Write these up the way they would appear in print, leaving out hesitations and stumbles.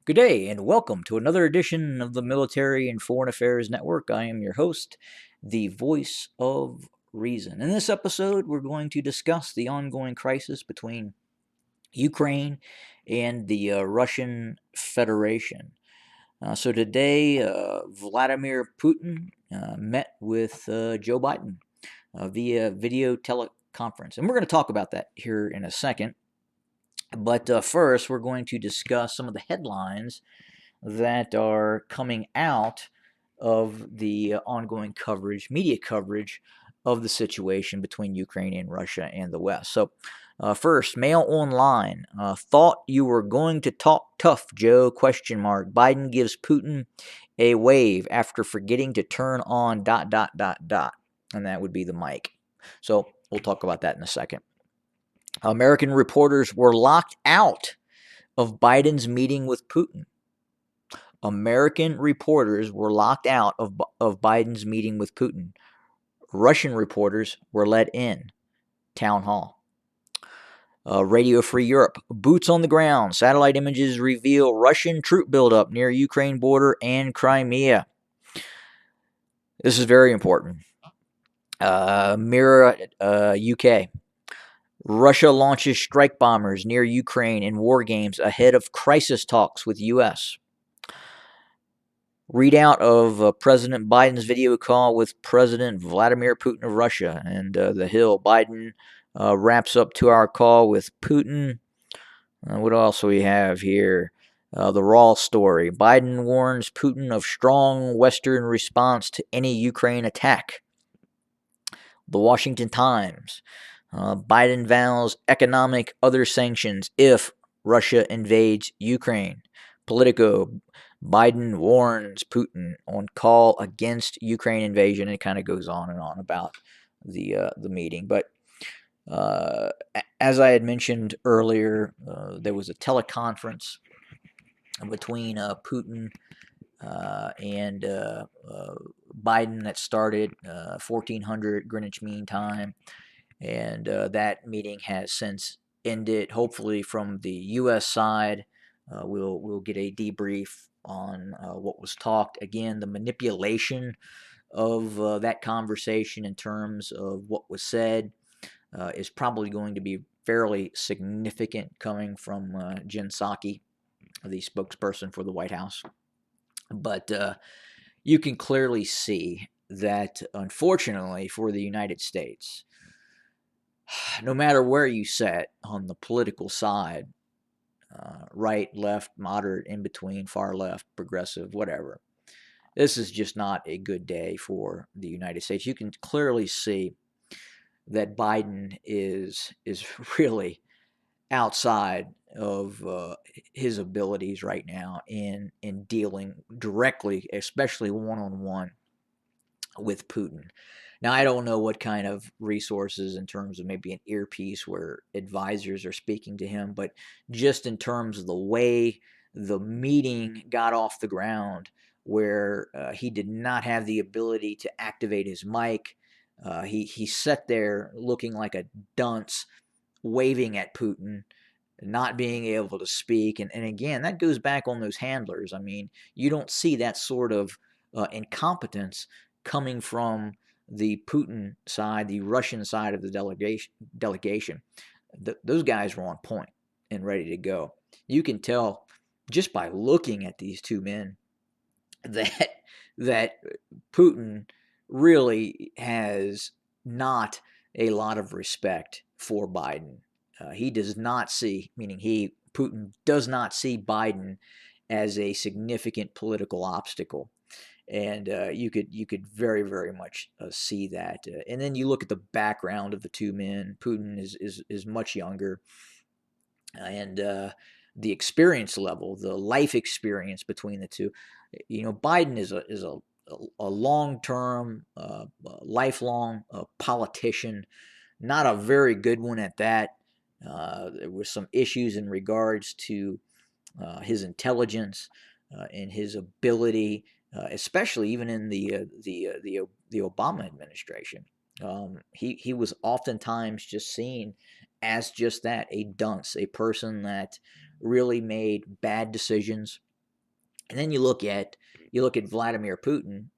Good day, and welcome to another edition of the Military and Foreign Affairs Network. I am your host, the voice of reason. In this episode, we're going to discuss the ongoing crisis between Ukraine and the Russian Federation. So today, Vladimir Putin met with Joe Biden via video teleconference. And we're going to talk about that here in a second. But first, we're going to discuss some of the headlines that are coming out of the ongoing coverage, media coverage of the situation between Ukraine and Russia and the West. So, first, Mail Online thought you were going to talk tough, Joe? Question mark. Biden gives Putin a wave after forgetting to turn on ... and that would be the mic. So we'll talk about that in a second. American reporters were locked out of Biden's meeting with Putin. American reporters were locked out of Biden's meeting with Putin. Russian reporters were let in. Town Hall. Radio Free Europe. Boots on the ground. Satellite images reveal Russian troop buildup near Ukraine border and Crimea. This is very important. Mirror UK. Russia launches strike bombers near Ukraine in war games ahead of crisis talks with U.S. Readout of President Biden's video call with President Vladimir Putin of Russia. And The Hill. Biden wraps up 2-hour call with Putin. What else do we have here? The Raw story. Biden warns Putin of strong Western response to any Ukraine attack. The Washington Times. Biden vows economic other sanctions if Russia invades Ukraine. Politico. Biden warns Putin on call against Ukraine invasion. It kind of goes on and on about the meeting. But as I had mentioned earlier, there was a teleconference between Putin and Biden that started 1400 Greenwich Mean Time. And that meeting has since ended. Hopefully, from the U.S. side, we'll get a debrief on what was talked. Again, the manipulation of that conversation in terms of what was said is probably going to be fairly significant, coming from Jen Psaki, the spokesperson for the White House. But you can clearly see that, unfortunately for the United States, no matter where you sit on the political side, right, left, moderate, in between, far left, progressive, whatever, this is just not a good day for the United States. You can clearly see that Biden is really outside of his abilities right now in dealing directly, especially one-on-one, with Putin. Now, I don't know what kind of resources in terms of maybe an earpiece where advisors are speaking to him, but just in terms of the way the meeting got off the ground, where he did not have the ability to activate his mic. He sat there looking like a dunce, waving at Putin, not being able to speak. And again, that goes back on those handlers. I mean, you don't see that sort of incompetence coming from the Putin side, the Russian side of the delegation. Those guys were on point and ready to go. You can tell just by looking at these two men that Putin really has not a lot of respect for Biden. He does not see, meaning Putin does not see Biden as a significant political obstacle. And you could very, very much see that. And then you look at the background of the two men. Putin is much younger, and the experience level, the life experience between the two. Biden is a long-term, lifelong politician, not a very good one at that. There were some issues in regards to his intelligence and his ability, especially even in the Obama administration. He was oftentimes just seen as just that, a dunce, a person that really made bad decisions, And then you look at Vladimir Putin,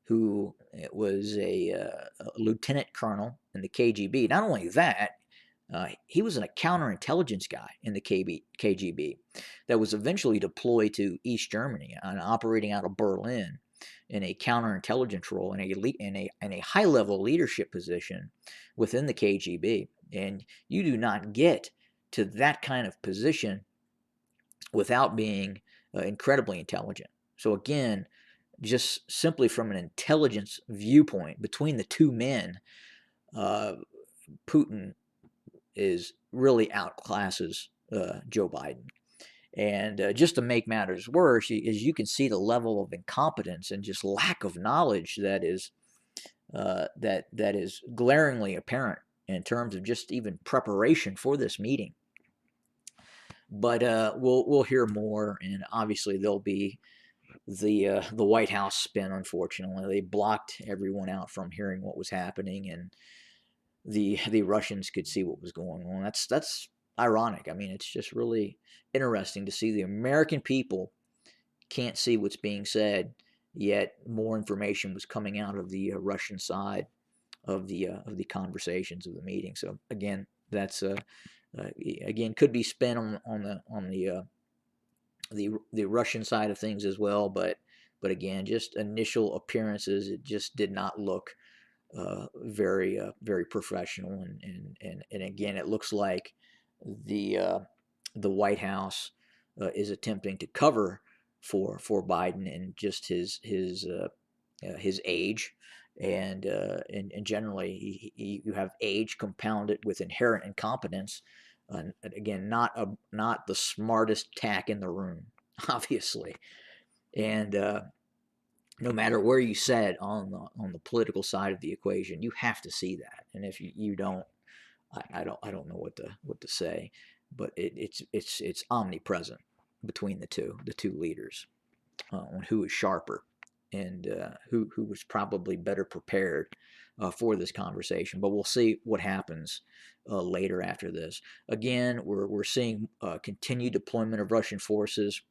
who was a lieutenant colonel in the KGB. Not only that, he was a counterintelligence guy in the KGB that was eventually deployed to East Germany and operating out of Berlin in a counterintelligence role in a high level leadership position within the KGB. And you do not get to that kind of position without being incredibly intelligent. So again, just simply from an intelligence viewpoint between the two men, uh, Putin is really outclasses Joe Biden. And just to make matters worse, as you can see, the level of incompetence and just lack of knowledge that is glaringly apparent in terms of just even preparation for this meeting. But we'll hear more, and obviously there'll be the White House spin. Unfortunately, they blocked everyone out from hearing what was happening, and the Russians could see what was going on. That's ironic. I mean, it's just really interesting to see the American people can't see what's being said, yet more information was coming out of the Russian side of the conversations of the meeting. So again, that's again could be spent on the Russian side of things as well, but again, just initial appearances, it just did not look very professional, and again, it looks like the the White House is attempting to cover for Biden and just his age. And generally, you have age compounded with inherent incompetence. Again, not the smartest tack in the room, obviously, and no matter where you sit on the political side of the equation, you have to see that. And if you don't, I don't know what to say, but it's omnipresent between the two leaders on who is sharper and who was probably better prepared for this conversation. But we'll see what happens later after this. Again, we're seeing continued deployment of Russian forces.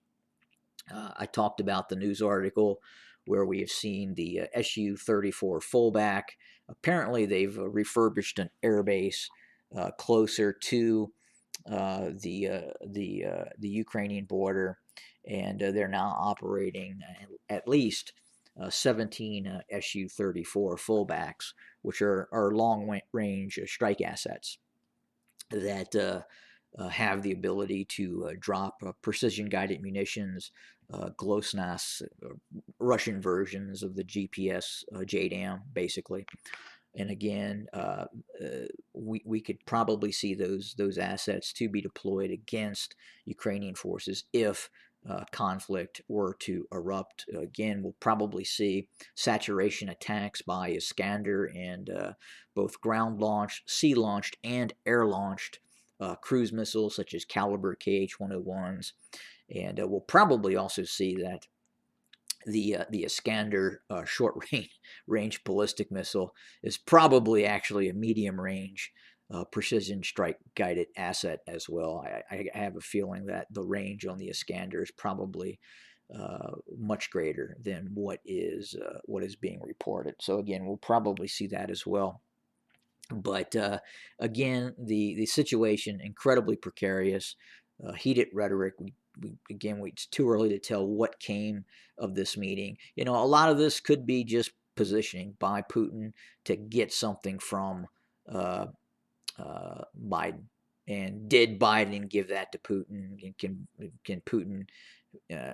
I talked about the news article where we have seen the Su-34 fullback. Apparently, they've refurbished an airbase closer to the Ukrainian border, and they're now operating at least 17 Su-34 fullbacks, which are long-range strike assets that have the ability to drop precision-guided munitions, GLONASS, Russian versions of the GPS JDAM, basically. And again, we could probably see those assets to be deployed against Ukrainian forces if conflict were to erupt. Again, we'll probably see saturation attacks by Iskander and both ground-launched, sea-launched, and air-launched cruise missiles such as Caliber KH-101s. And we'll probably also see that the Iskander short range ballistic missile is probably actually a medium range precision strike guided asset as well. I have a feeling that the range on the Iskander is probably much greater than what is being reported. So again, we'll probably see that as well. But again, the situation incredibly precarious, heated rhetoric. It's too early to tell what came of this meeting. A lot of this could be just positioning by Putin to get something from Biden. And did Biden give that to Putin? And can Putin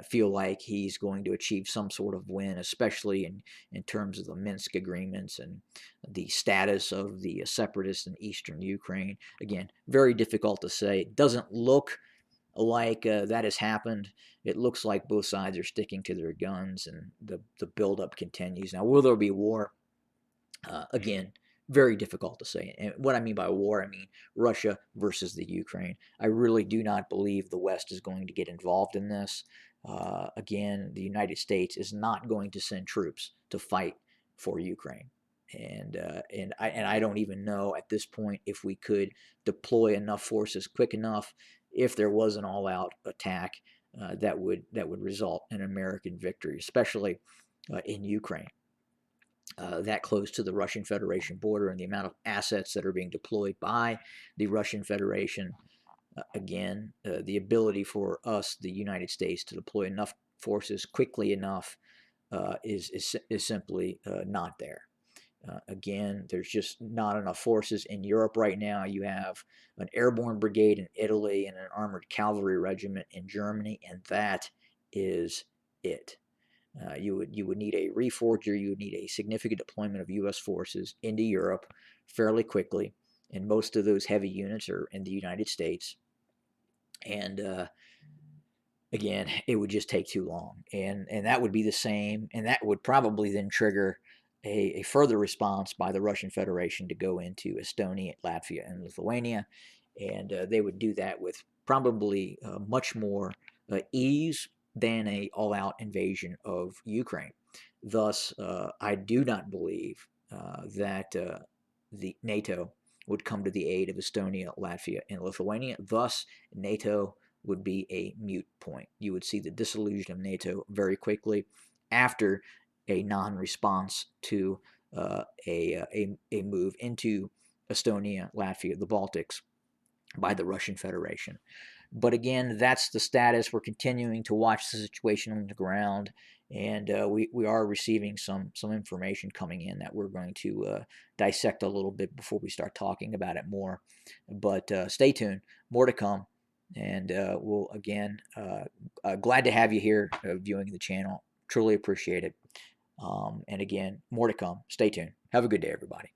feel like he's going to achieve some sort of win, especially in terms of the Minsk agreements and the status of the separatists in eastern Ukraine? Again, very difficult to say. It doesn't look like that has happened. It looks like both sides are sticking to their guns, and the buildup continues. Now, will there be war? Again, very difficult to say. And what I mean by war, I mean Russia versus the Ukraine. I really do not believe the West is going to get involved in this. Again, the United States is not going to send troops to fight for Ukraine. And I don't even know at this point if we could deploy enough forces quick enough if there was an all-out attack that would result in American victory, especially in Ukraine. That close to the Russian Federation border, and the amount of assets that are being deployed by the Russian Federation. Again, the ability for us, the United States, to deploy enough forces quickly enough is simply not there. Again, there's just not enough forces in Europe right now. You have an airborne brigade in Italy and an armored cavalry regiment in Germany, and that is it. You would need a reforger. You would need a significant deployment of U.S. forces into Europe fairly quickly, and most of those heavy units are in the United States. And again, it would just take too long, and that would be the same, and that would probably then trigger a further response by the Russian Federation to go into Estonia, Latvia, and Lithuania, and they would do that with probably much more ease than a all-out invasion of Ukraine. Thus, I do not believe that the NATO would come to the aid of Estonia, Latvia, and Lithuania. Thus, NATO would be a mute point. You would see the dissolution of NATO very quickly after a non-response to a move into Estonia, Latvia, the Baltics by the Russian Federation. But again, that's the status. We're continuing to watch the situation on the ground, and we are receiving some information coming in that we're going to dissect a little bit before we start talking about it more. But stay tuned, more to come, and we'll again glad to have you here viewing the channel. Truly appreciate it. And again, more to come. Stay tuned. Have a good day, everybody.